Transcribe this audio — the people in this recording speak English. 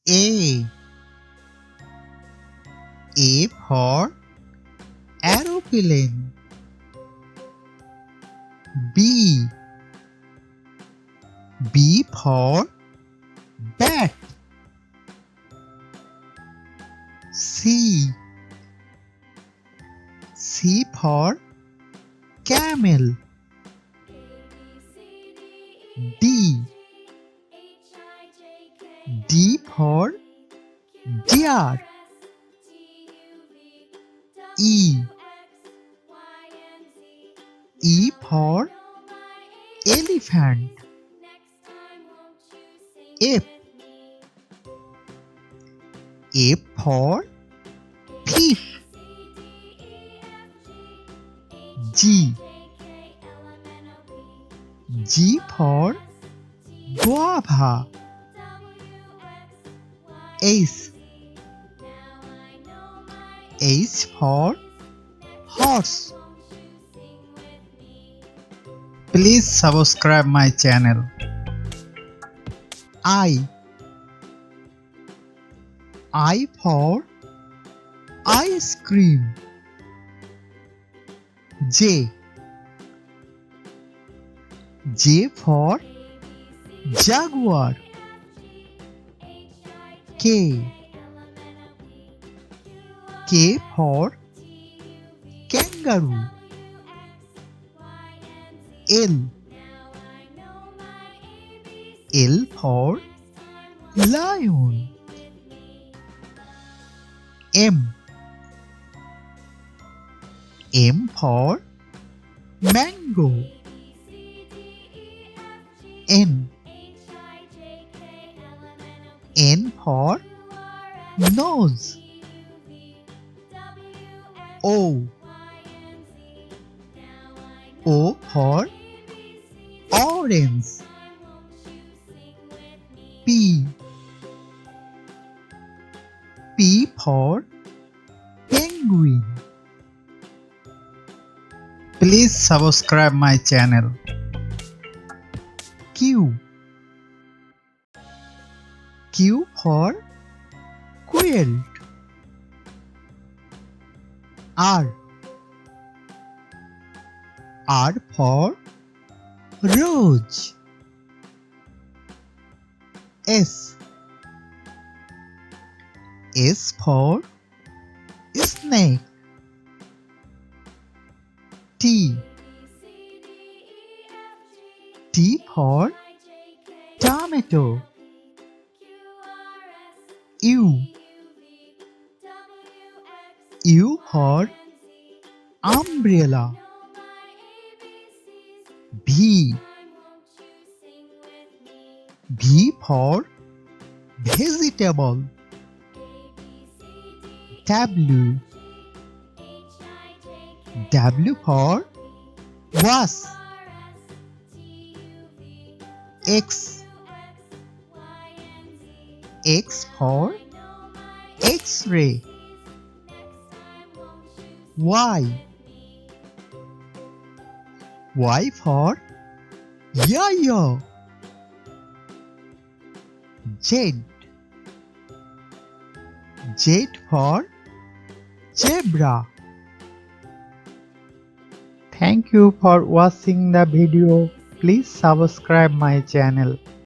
A. A for aeroplane. B. B for bat. C. C for camel. D. D for deer. E. E for elephant. F. F for fish. G. G for guava. H. H for horse. Please subscribe my channel. I. I for ice cream. J. J for jaguar. K. K for kangaroo. L. L for lion. M. M for mango. N. N for nose. O. O for orange. P. P for penguin. Please subscribe my channel. Q. Q for quilt. R. R for rose. S. S for snake. T. T for tomato. U. U for umbrella. V. V for vegetable. W. W for was. X. X for X-ray. Y. Y for yo-yo. Z. Z for zebra. Thank you for watching the video. Please subscribe my channel.